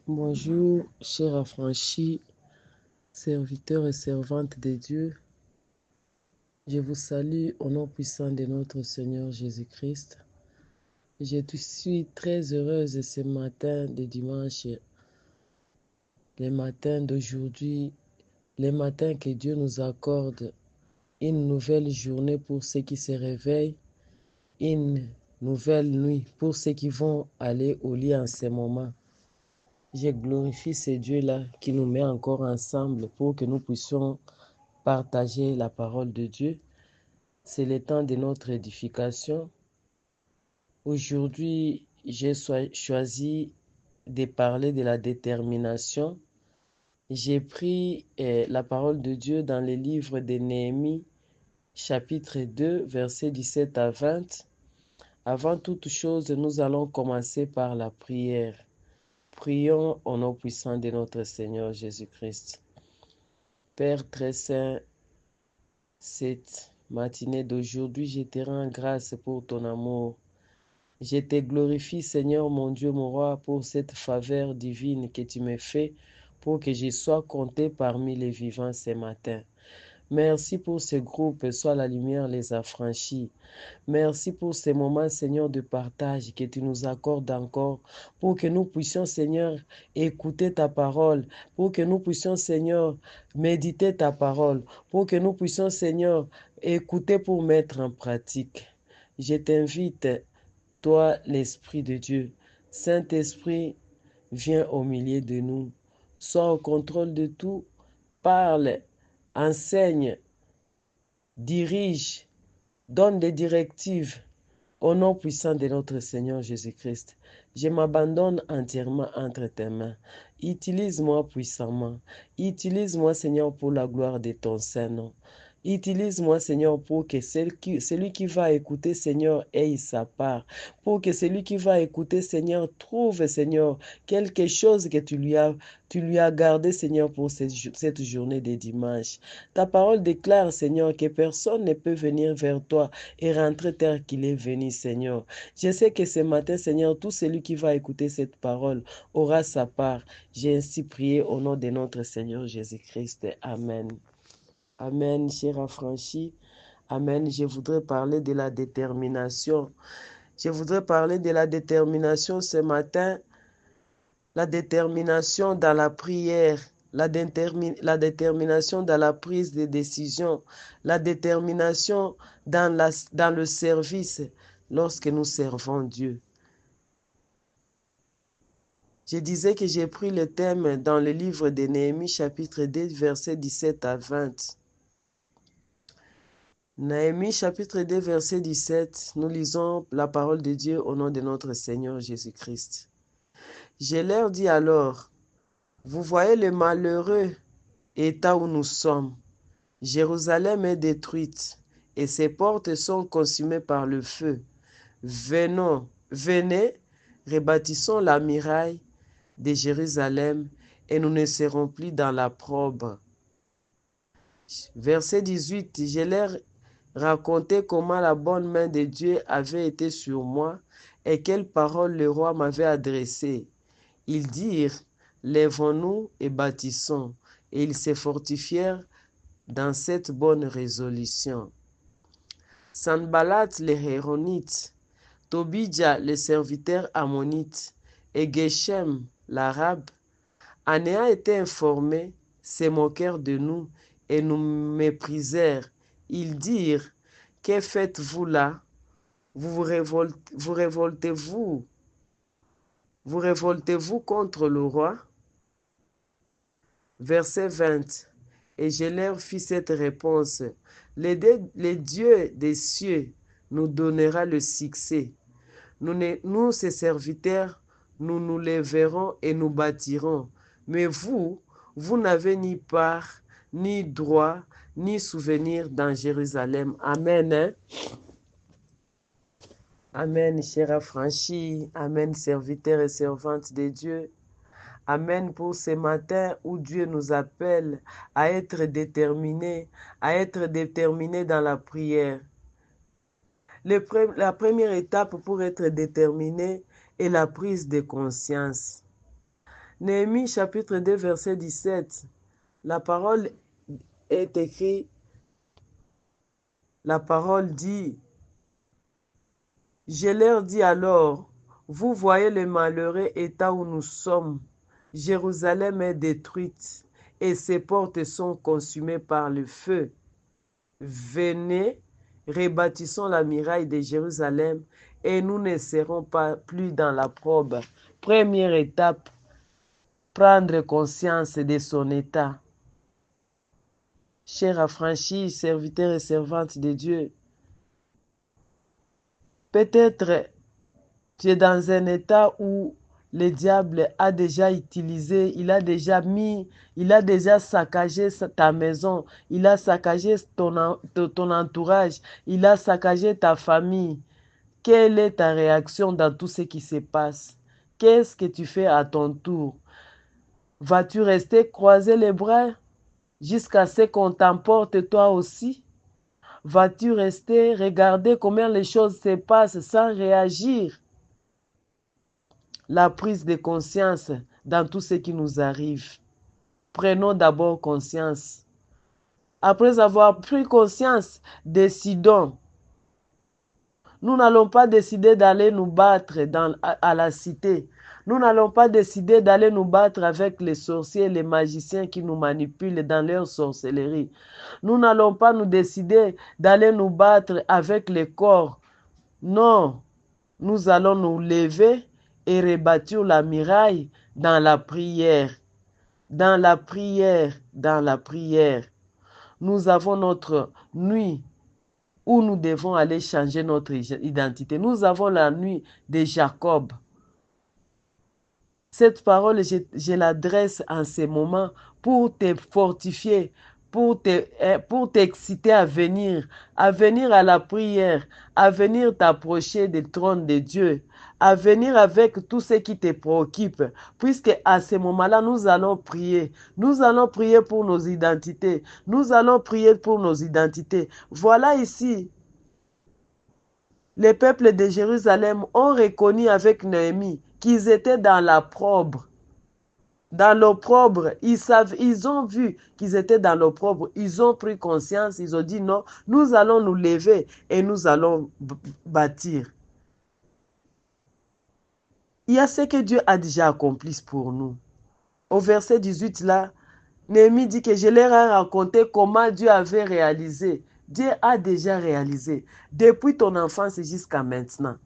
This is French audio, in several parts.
Bonjour, chers affranchis, serviteurs et servantes de Dieu. Je vous salue au nom puissant de notre Seigneur Jésus-Christ. Je suis très heureuse ce matin de dimanche, les matins d'aujourd'hui, les matins que Dieu nous accorde une nouvelle journée pour ceux qui se réveillent, une nouvelle nuit pour ceux qui vont aller au lit en ce moment. Je glorifie ce Dieu-là qui nous met encore ensemble pour que nous puissions partager la parole de Dieu. C'est le temps de notre édification. Aujourd'hui, j'ai choisi de parler de la détermination. J'ai pris la parole de Dieu dans le livre de Néhémie, chapitre 2, versets 17 à 20. Avant toute chose, nous allons commencer par la prière. Prions au nom puissant de notre Seigneur Jésus-Christ. Père très saint, cette matinée d'aujourd'hui, je te rends grâce pour ton amour. Je te glorifie, Seigneur, mon Dieu, mon roi, pour cette faveur divine que tu me fais pour que je sois compté parmi les vivants ce matin. Merci pour ce groupe, Sois la lumière, les affranchis. Merci pour ces moments, Seigneur, de partage que tu nous accordes encore, pour que nous puissions, Seigneur, écouter ta parole, pour que nous puissions, Seigneur, méditer ta parole, pour que nous puissions, Seigneur, écouter pour mettre en pratique. Je t'invite, toi, l'Esprit de Dieu. Saint-Esprit, viens au milieu de nous. Sois au contrôle de tout. Parle, enseigne, dirige, donne des directives. Au nom puissant de notre Seigneur Jésus-Christ, je m'abandonne entièrement entre tes mains. Utilise-moi puissamment. Utilise-moi, Seigneur, pour la gloire de ton Saint-Nom. Utilise-moi, Seigneur, pour que celui qui va écouter, Seigneur, ait sa part. Pour que celui qui va écouter, Seigneur, trouve, Seigneur, quelque chose que tu lui as gardé, Seigneur, pour cette journée de dimanche. Ta parole déclare, Seigneur, que personne ne peut venir vers toi et rentrer tel qu'il est venu, Seigneur. Je sais que ce matin, Seigneur, tout celui qui va écouter cette parole aura sa part. J'ai ainsi prié au nom de notre Seigneur Jésus-Christ. Amen. Amen, cher affranchi. Amen. Je voudrais parler de la détermination. Je voudrais parler de la détermination ce matin, la détermination dans la prière, la détermination dans la prise de décision, la détermination dans le service lorsque nous servons Dieu. Je disais que j'ai pris le thème dans le livre de Néhémie, chapitre 2, versets 17 à 20. Néhémie, chapitre 2, verset 17, nous lisons la parole de Dieu au nom de notre Seigneur Jésus-Christ. Je leur dis alors, vous voyez le malheureux état où nous sommes. Jérusalem est détruite et ses portes sont consumées par le feu. Venez, rebâtissons la muraille de Jérusalem et nous ne serons plus dans l'opprobre. Verset 18, je leur racontai comment la bonne main de Dieu avait été sur moi et quelles paroles le roi m'avait adressées. Ils dirent, lèvons-nous et bâtissons. Et ils se fortifièrent dans cette bonne résolution. Sanballat les Héronites, Tobidja le serviteur ammonite et Geshem l'arabe, en ayant été informés, se moquèrent de nous et nous méprisèrent. Ils dirent, que faites-vous là? Vous révoltez-vous contre le roi? Verset 20. Et je leur fis cette réponse. Le Dieu des cieux nous donnera le succès. Nous, ses serviteurs, nous nous lèverons et nous bâtirons. Mais vous n'avez ni part, ni droit, ni souvenir dans Jérusalem. Amen. Hein? Amen, chers affranchis. Amen, serviteurs et servantes de Dieu. Amen pour ce matin où Dieu nous appelle à être déterminés dans la prière. La première étape pour être déterminé est la prise de conscience. Néhémie chapitre 2 verset 17. La parole est écrite, la parole dit, je leur dis alors, vous voyez le malheureux état où nous sommes. Jérusalem est détruite et ses portes sont consumées par le feu. Venez, rebâtissons la muraille de Jérusalem et nous ne serons pas plus dans la probe. Première étape, prendre conscience de son état. Chers affranchis, serviteurs et servantes de Dieu, peut-être tu es dans un état où le diable a déjà utilisé, il a déjà saccagé ta maison, il a saccagé ton entourage, il a saccagé ta famille. Quelle est ta réaction dans tout ce qui se passe? Qu'est-ce que tu fais à ton tour? Vas-tu rester croiser les bras jusqu'à ce qu'on t'emporte toi aussi? Vas-tu rester regarder comment les choses se passent sans réagir? La prise de conscience dans tout ce qui nous arrive. Prenons d'abord conscience. Après avoir pris conscience, décidons. Nous n'allons pas décider d'aller nous battre à la cité. Nous n'allons pas décider d'aller nous battre avec les sorciers et les magiciens qui nous manipulent dans leur sorcellerie. Nous n'allons pas nous décider d'aller nous battre avec les corps. Non, nous allons nous lever et rebâtir la muraille dans la prière. Dans la prière, dans la prière. Nous avons notre nuit où nous devons aller changer notre identité. Nous avons la nuit de Jacob. Cette parole, je l'adresse en ce moment pour te fortifier, pour t'exciter à venir à la prière, à venir t'approcher du trône de Dieu, à venir avec tout ce qui te préoccupe, puisque à ce moment-là, nous allons prier. Nous allons prier pour nos identités. Nous allons prier pour nos identités. Voilà ici, les peuples de Jérusalem ont reconnu avec Néhémie qu'ils étaient dans l'opprobre. Dans l'opprobre, ils ont vu qu'ils étaient dans l'opprobre. Ils ont pris conscience, ils ont dit non, nous allons nous lever et nous allons bâtir. Il y a ce que Dieu a déjà accompli pour nous. Au verset 18 là, Néhémie dit que je leur ai raconté comment Dieu avait réalisé. Dieu a déjà réalisé. Depuis ton enfance jusqu'à maintenant.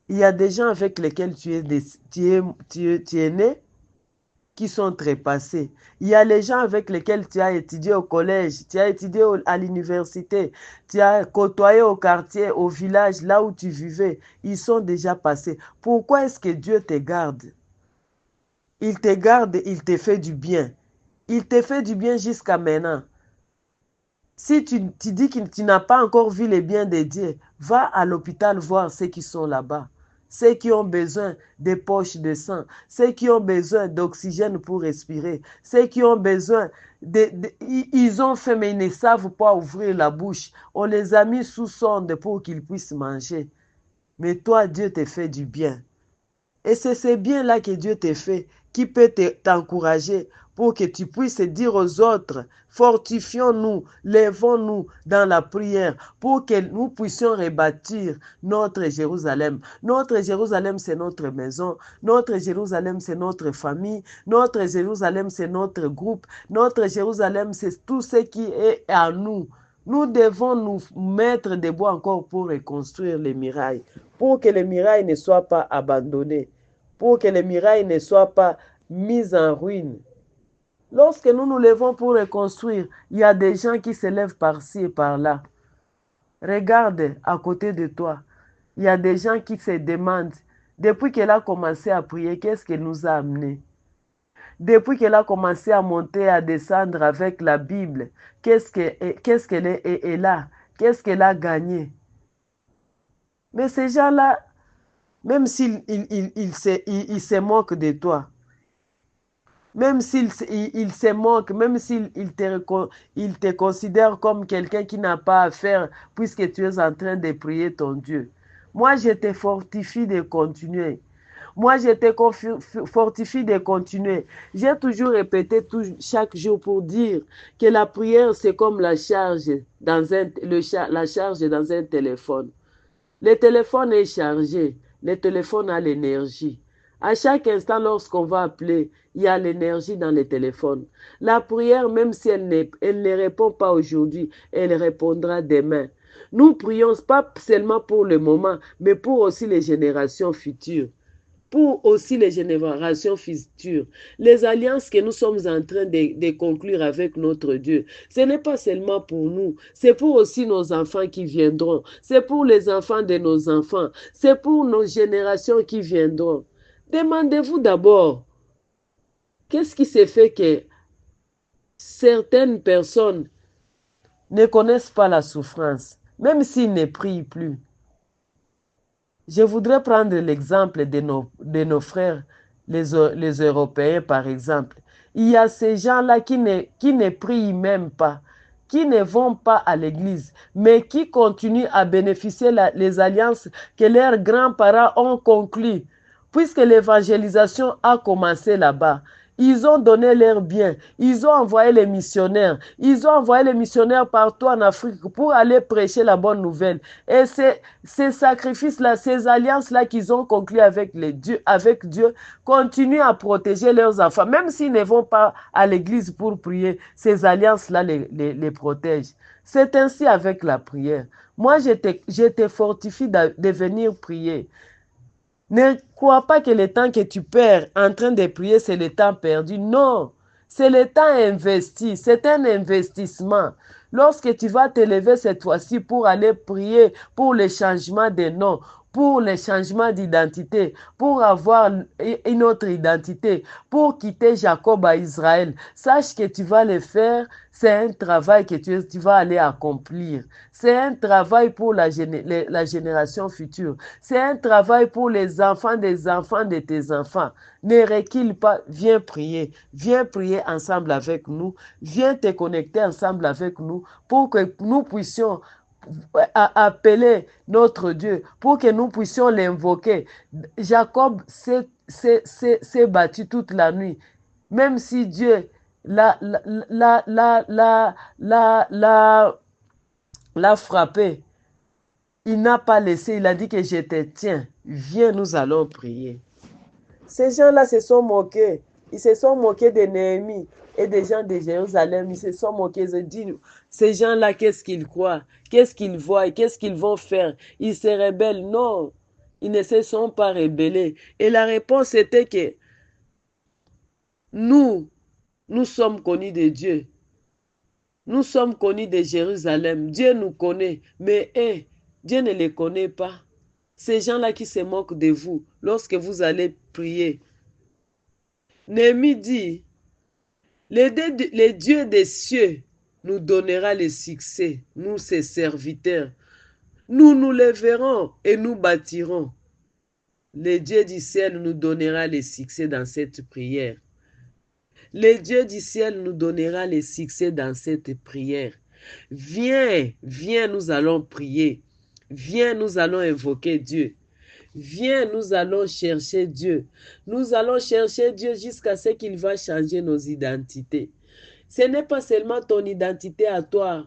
Il y a des gens avec lesquels tu es né qui sont trépassés. Il y a les gens avec lesquels tu as étudié au collège, tu as étudié à l'université, tu as côtoyé au quartier, au village, là où tu vivais. Ils sont déjà passés. Pourquoi est-ce que Dieu te garde? Il te garde, il te fait du bien. Il te fait du bien jusqu'à maintenant. Si tu dis que tu n'as pas encore vu les biens de Dieu, va à l'hôpital voir ceux qui sont là-bas. Ceux qui ont besoin des poches de sang, ceux qui ont besoin d'oxygène pour respirer, ceux qui ont besoin ils ont faim mais ils ne savent pas ouvrir la bouche. On les a mis sous sonde pour qu'ils puissent manger. Mais toi, Dieu te fait du bien. Et c'est ce bien-là que Dieu te fait qui peut t'encourager pour que tu puisses dire aux autres, fortifions-nous, lèvons-nous dans la prière pour que nous puissions rebâtir notre Jérusalem. Notre Jérusalem, c'est notre maison. Notre Jérusalem, c'est notre famille. Notre Jérusalem, c'est notre groupe. Notre Jérusalem, c'est tout ce qui est à nous. Nous devons nous mettre debout encore pour reconstruire les murailles, pour que les murailles ne soient pas abandonnées, pour que les murailles ne soient pas mises en ruine. Lorsque nous nous levons pour reconstruire, il y a des gens qui se lèvent par-ci et par-là. Regarde à côté de toi. Il y a des gens qui se demandent, depuis qu'elle a commencé à prier, qu'est-ce qu'elle nous a amené? Depuis qu'elle a commencé à monter, à descendre avec la Bible, qu'est-ce qu'elle est là? Qu'est-ce qu'elle a gagné? Mais ces gens-là, même s'ils se moquent de toi, même s'ils se moquent, même s'ils te considèrent comme quelqu'un qui n'a pas à faire puisque tu es en train de prier ton Dieu. Moi, je te fortifie de continuer. Moi, je te fortifie de continuer. J'ai toujours répété chaque jour pour dire que la prière, c'est comme la charge la charge dans un téléphone. Le téléphone est chargé. Le téléphone a l'énergie. À chaque instant, lorsqu'on va appeler, il y a l'énergie dans le téléphone. La prière, même si elle ne répond pas aujourd'hui, elle répondra demain. Nous prions pas seulement pour le moment, mais pour aussi les générations futures. Pour aussi les générations futures. Les alliances que nous sommes en train de conclure avec notre Dieu, ce n'est pas seulement pour nous, c'est pour aussi nos enfants qui viendront, c'est pour les enfants de nos enfants, c'est pour nos générations qui viendront. Demandez-vous d'abord, qu'est-ce qui se fait que certaines personnes ne connaissent pas la souffrance, même s'ils ne prient plus? Je voudrais prendre l'exemple de nos frères, les Européens, par exemple. Il y a ces gens-là qui ne prient même pas, qui ne vont pas à l'église, mais qui continuent à bénéficier les alliances que leurs grands-parents ont conclues, puisque l'évangélisation a commencé là-bas. Ils ont donné leurs biens, ils ont envoyé les missionnaires, partout en Afrique pour aller prêcher la bonne nouvelle. Et ces sacrifices-là, ces alliances-là qu'ils ont conclues avec Dieu, continuent à protéger leurs enfants. Même s'ils ne vont pas à l'église pour prier, ces alliances-là les protègent. C'est ainsi avec la prière. Moi, je te fortifie de venir prier. Ne crois pas que le temps que tu perds en train de prier, c'est le temps perdu. Non, c'est le temps investi. C'est un investissement. Lorsque tu vas te lever cette fois-ci pour aller prier pour le changement de nom, pour le changement d'identité, pour avoir une autre identité, pour quitter Jacob à Israël, sache que tu vas le faire. C'est un travail que tu vas aller accomplir. C'est un travail pour la génération future. C'est un travail pour les enfants de tes enfants. Ne recule pas, viens prier. Viens prier ensemble avec nous. Viens te connecter ensemble avec nous pour que nous puissions appeler notre Dieu, pour que nous puissions l'invoquer. Jacob s'est battu toute la nuit. Même si Dieu l'a frappé, il n'a pas laissé, il a dit que je te tiens, viens, nous allons prier. Ces gens-là se sont moqués. Ils se sont moqués de Néhémie et des gens de Jérusalem. Ils se sont moqués. Ils se disent, ces gens-là, qu'est-ce qu'ils croient? Qu'est-ce qu'ils voient? Qu'est-ce qu'ils vont faire? Ils se rebellent. Non, ils ne se sont pas rebellés. Et la réponse était que nous sommes connus de Dieu. Nous sommes connus de Jérusalem. Dieu nous connaît. Mais Dieu ne les connaît pas. Ces gens-là qui se moquent de vous lorsque vous allez prier. Néhémie dit, le Dieu des cieux nous donnera le succès, nous ses serviteurs. Nous nous lèverons et nous bâtirons. Le Dieu du ciel nous donnera le succès dans cette prière. Le Dieu du ciel nous donnera le succès dans cette prière. Viens, viens, nous allons prier. Viens, nous allons invoquer Dieu. Viens, nous allons chercher Dieu. Nous allons chercher Dieu jusqu'à ce qu'il va changer nos identités. Ce n'est pas seulement ton identité à toi,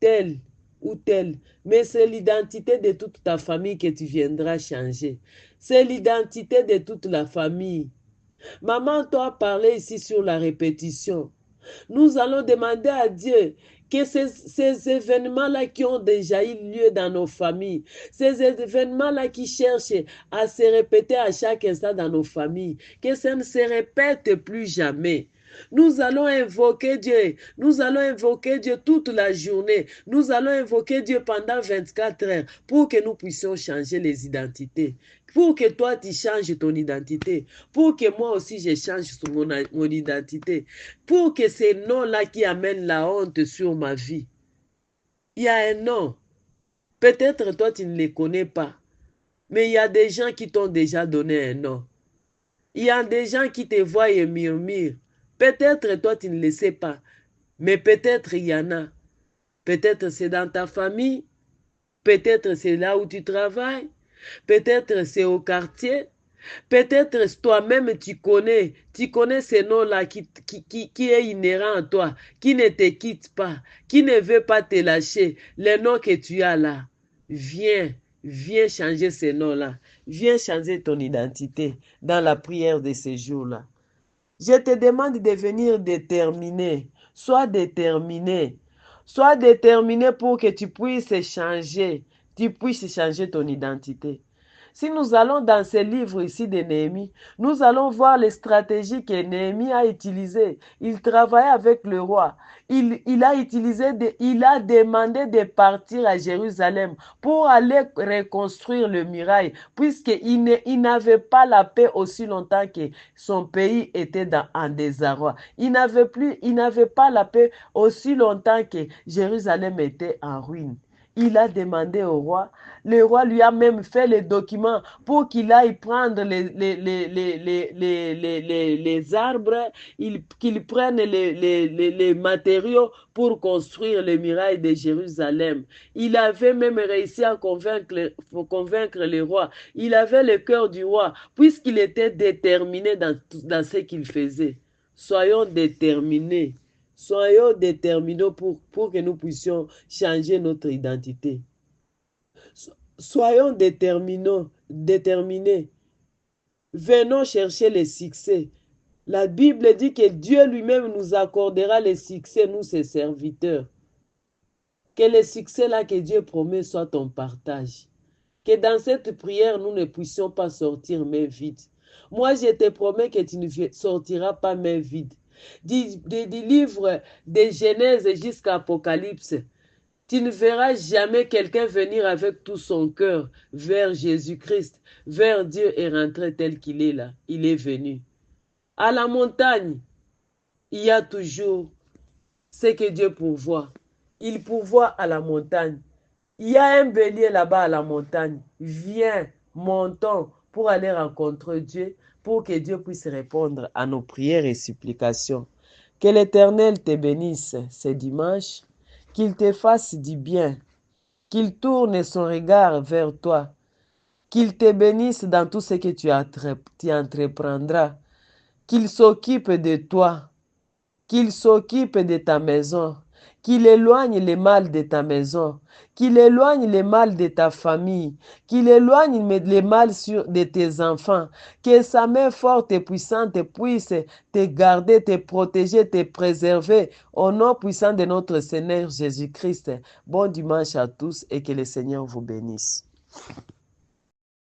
telle ou telle, mais c'est l'identité de toute ta famille que tu viendras changer. C'est l'identité de toute la famille. Maman, toi, parlé ici sur la répétition. Nous allons demander à Dieu que ces événements-là qui ont déjà eu lieu dans nos familles, ces événements-là qui cherchent à se répéter à chaque instant dans nos familles, que ça ne se répète plus jamais. Nous allons invoquer Dieu. Nous allons invoquer Dieu toute la journée. Nous allons invoquer Dieu pendant 24 heures pour que nous puissions changer les identités. Pour que toi, tu changes ton identité. Pour que moi aussi, je change mon identité. Pour que ces noms-là qui amènent la honte sur ma vie. Il y a un nom. Peut-être toi, tu ne les connais pas. Mais il y a des gens qui t'ont déjà donné un nom. Il y a des gens qui te voient et murmurent. Peut-être toi, tu ne le sais pas. Mais peut-être il y en a. Peut-être c'est dans ta famille. Peut-être c'est là où tu travailles. Peut-être c'est au quartier. Peut-être toi-même tu connais ces noms-là qui est inhérent à toi, qui ne te quitte pas, qui ne veut pas te lâcher. Les noms que tu as là, viens changer ces noms-là. Viens changer ton identité dans la prière de ces jours-là. Je te demande de venir déterminé. Sois déterminé. Sois déterminé pour que tu puisses changer. Tu puisses changer ton identité. Si nous allons dans ce livre ici de Néhémie, nous allons voir les stratégies que Néhémie a utilisées. Il travaillait avec le roi. Il a demandé de partir à Jérusalem pour aller reconstruire le muraille, puisqu'il n'avait pas la paix aussi longtemps que son pays était en désarroi. Il n'avait pas la paix aussi longtemps que Jérusalem était en ruine. Il a demandé au roi. Le roi lui a même fait les documents pour qu'il aille prendre les arbres, qu'il prenne les matériaux pour construire les murailles de Jérusalem. Il avait même réussi à convaincre le roi. Il avait le cœur du roi, puisqu'il était déterminé dans ce qu'il faisait. Soyons déterminés. Soyons déterminés pour que nous puissions changer notre identité. Soyons déterminés. Venons chercher le succès. La Bible dit que Dieu lui-même nous accordera le succès, nous ses serviteurs. Que le succès là que Dieu promet soit ton partage. Que dans cette prière, nous ne puissions pas sortir main vide. Moi, je te promets que tu ne sortiras pas main vide. Du livre de Genèse jusqu'à Apocalypse, tu ne verras jamais quelqu'un venir avec tout son cœur vers Jésus-Christ, vers Dieu et rentrer tel qu'il est là. Il est venu. À la montagne, il y a toujours ce que Dieu pourvoit. Il pourvoit à la montagne. Il y a un bélier là-bas à la montagne. Viens, montons pour aller rencontrer Dieu, pour que Dieu puisse répondre à nos prières et supplications. Que l'Éternel te bénisse ce dimanche, qu'il te fasse du bien, qu'il tourne son regard vers toi, qu'il te bénisse dans tout ce que tu entreprendras, qu'il s'occupe de toi, qu'il s'occupe de ta maison, qu'il éloigne le mal de ta maison, qu'il éloigne le mal de ta famille, qu'il éloigne le mal de tes enfants, que sa main forte et puissante puisse te garder, te protéger, te préserver au nom puissant de notre Seigneur Jésus-Christ. Bon dimanche à tous et que le Seigneur vous bénisse.